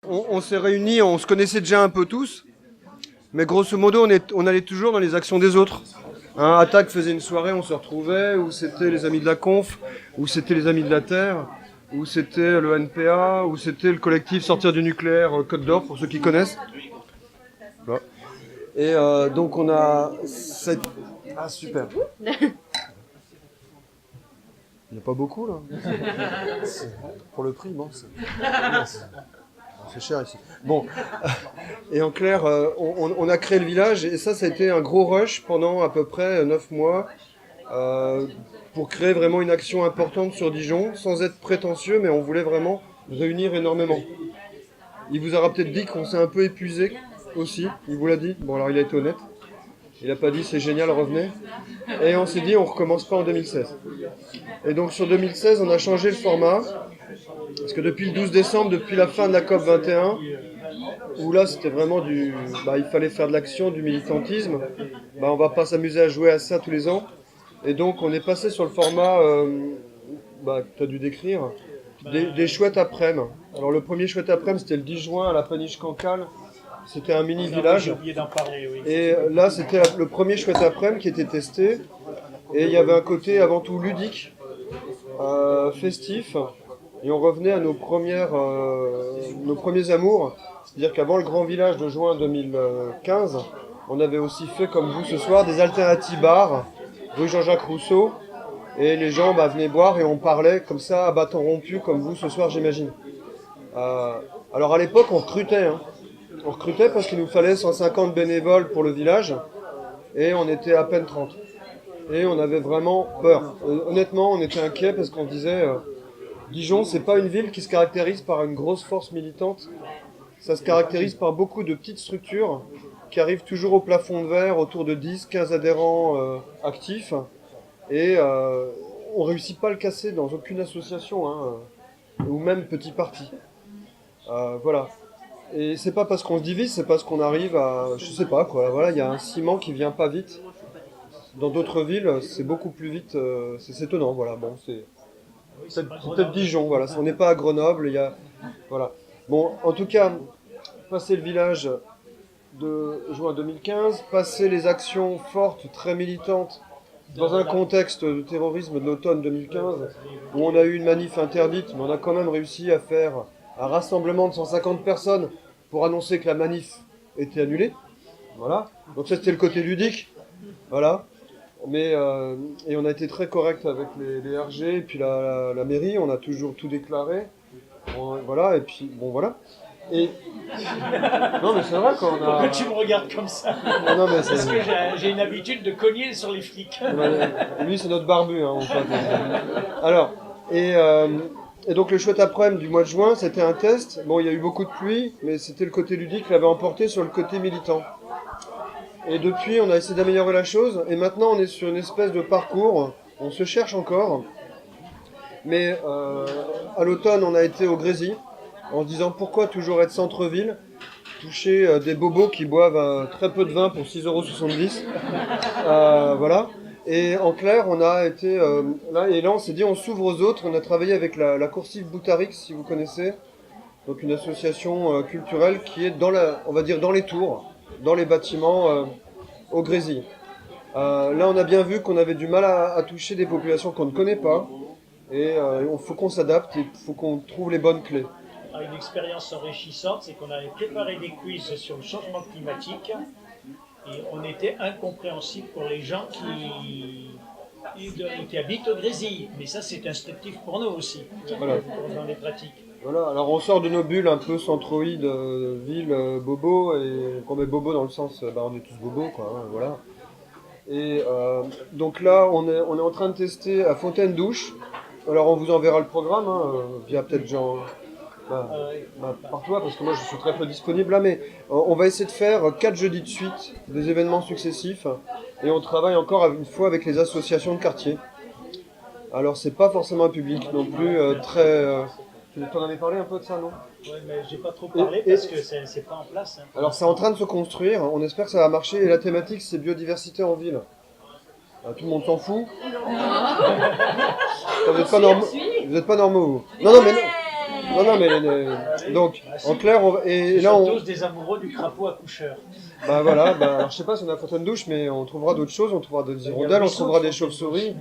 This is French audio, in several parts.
on s'est réunis, on se connaissait déjà un peu tous, mais grosso modo, on allait toujours dans les actions des autres. Hein, Attaque faisait une soirée, on se retrouvait, ou c'était les Amis de la Conf, ou c'était les Amis de la Terre, ou c'était le NPA, ou c'était le collectif Sortir du nucléaire Côte d'Or, pour ceux qui connaissent. Voilà. Et donc on a cette... Ah super. Il n'y a pas beaucoup là. Pour le prix, bon, c'est cher ici. Bon, et en clair, on a créé le village et ça a été un gros rush pendant à peu près 9 mois pour créer vraiment une action importante sur Dijon, sans être prétentieux, mais on voulait vraiment réunir énormément. Il vous aura peut-être dit qu'on s'est un peu épuisé aussi, il vous l'a dit. Bon alors il a été honnête. Il n'a pas dit c'est génial, revenez. Et on s'est dit on recommence pas en 2016. Et donc sur 2016, on a changé le format. Parce que depuis le 12 décembre, depuis la fin de la COP 21, où là c'était vraiment il fallait faire de l'action, du militantisme, on va pas s'amuser à jouer à ça tous les ans. Et donc on est passé sur le format, que tu as dû décrire, des chouettes après-midi. Alors le premier chouette après-midi c'était le 10 juin à la Paniche Cancale. C'était un mini-village. J'ai oublié d'en parler, oui. Et là, c'était le premier chouette après-midi qui était testé. Et il y avait un côté avant tout ludique, festif. Et on revenait à nos premiers amours. C'est-à-dire qu'avant le grand village de juin 2015, on avait aussi fait, comme vous ce soir, des alternatives bars, rue Jean-Jacques Rousseau. Et les gens venaient boire et on parlait comme ça, à bâton rompu, comme vous ce soir, j'imagine. Alors à l'époque, on recrutait. On recrutait parce qu'il nous fallait 150 bénévoles pour le village et on était à peine 30. Et on avait vraiment peur. Honnêtement, on était inquiets parce qu'on disait Dijon, c'est pas une ville qui se caractérise par une grosse force militante. Ça se caractérise par beaucoup de petites structures qui arrivent toujours au plafond de verre, autour de 10, 15 adhérents actifs. Et on réussit pas à le casser dans aucune association, ou même petit parti. Voilà. Et c'est pas parce qu'on se divise, c'est parce qu'on arrive à... Je sais pas quoi, voilà, il y a un ciment qui vient pas vite. Dans d'autres villes, c'est beaucoup plus vite, c'est étonnant, voilà, bon, c'est peut-être Dijon, voilà, on n'est pas à Grenoble, voilà. Bon, en tout cas, passer le village de juin 2015, passer les actions fortes, très militantes, dans un contexte de terrorisme de l'automne 2015, où on a eu une manif interdite, mais on a quand même réussi à faire un rassemblement de 150 personnes pour annoncer que la manif était annulée. Voilà. Donc ça c'était le côté ludique. Voilà. Mais et on a été très correct avec les RG et puis la mairie. On a toujours tout déclaré. Voilà. Et puis bon voilà. Et non mais c'est vrai qu'on a. Pourquoi tu me regardes comme ça? Non mais parce que j'ai une habitude de cogner sur les flics. Lui c'est notre barbu en fait. Alors et donc le chouette après-midi du mois de juin, c'était un test. Bon, il y a eu beaucoup de pluie, mais c'était le côté ludique qui l'avait emporté sur le côté militant. Et depuis, on a essayé d'améliorer la chose, et maintenant on est sur une espèce de parcours. On se cherche encore. Mais à l'automne, on a été au Grésy, en se disant pourquoi toujours être centre-ville, toucher des bobos qui boivent très peu de vin pour 6,70 €. Voilà. Et en clair, on a été là, et là on s'est dit on s'ouvre aux autres. On a travaillé avec la Coursive Boutarix, si vous connaissez, donc une association culturelle qui est on va dire dans les tours, dans les bâtiments au Grésy. Là, on a bien vu qu'on avait du mal à toucher des populations qu'on ne connaît pas, et il faut qu'on s'adapte, il faut qu'on trouve les bonnes clés. Une expérience enrichissante, c'est qu'on avait préparé des quiz sur le changement climatique. Et on était incompréhensible pour les gens qui habitent au Grésy. Mais ça, c'est instructif pour nous aussi, voilà. Dans les pratiques. Voilà, alors on sort de nos bulles un peu centroïdes, ville, bobo, et qu'on met bobo dans le sens, on est tous bobos, quoi, voilà. Et donc là, on est en train de tester à Fontaine-Douche. Alors on vous enverra le programme, via peut-être Jean... par toi, parce que moi je suis très peu disponible là, mais on va essayer de faire 4 jeudis de suite, des événements successifs, et on travaille encore une fois avec les associations de quartier. Alors c'est pas forcément un public non plus très... Tu t'en avais parlé un peu de ça, non? Oui, mais j'ai pas trop parlé parce que c'est pas en place. Alors c'est en train de se construire, on espère que ça va marcher, et la thématique c'est biodiversité en ville. Tout le monde s'en fout. Vous êtes pas normaux, vous. Non, mais non. Non, non, mais donc, en clair, et Ce là, sont on, tous des amoureux du crapaud accoucheur. bah voilà, bah, alors je sais pas si on a fontaine douche, mais on trouvera d'autres choses, on trouvera des hirondelles, on trouvera des chauves-souris.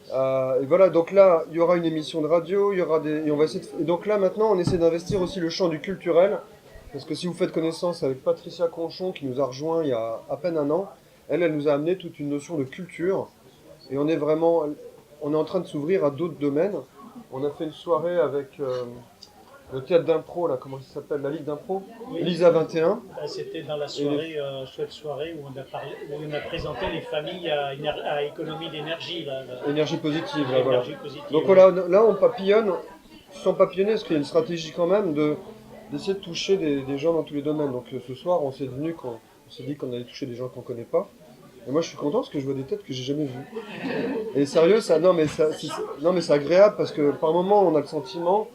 Et voilà, donc là, il y aura une émission de radio, il y aura des, et on va essayer et donc là, maintenant, on essaie d'investir aussi le champ du culturel, parce que si vous faites connaissance avec Patricia Conchon, qui nous a rejoint il y a à peine un an, elle nous a amené toute une notion de culture, et on est en train de s'ouvrir à d'autres domaines. On a fait une soirée avec le théâtre d'impro, là, comment ça s'appelle, la Ligue d'impro, Oui. Lisa 21. C'était dans la soirée, chouette soirée, où on a présenté les familles à économie d'énergie. Énergie positive, là, voilà. L'énergie positive. Donc voilà, là on papillonne, sans papillonner, parce qu'il y a une stratégie quand même d'essayer de toucher des gens dans tous les domaines. Donc ce soir, on s'est dit qu'on allait toucher des gens qu'on connaît pas. Et moi je suis content parce que je vois des têtes que j'ai jamais vues. Et sérieux, non mais c'est agréable parce que par moment on a le sentiment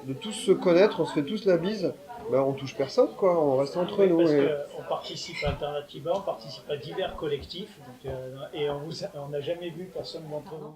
de tous se connaître, on se fait tous la bise. Ben, on touche personne, quoi, on reste entre nous. Parce qu'on participe à Alternativa, on participe à divers collectifs, et on n'a jamais vu personne d'entre nous.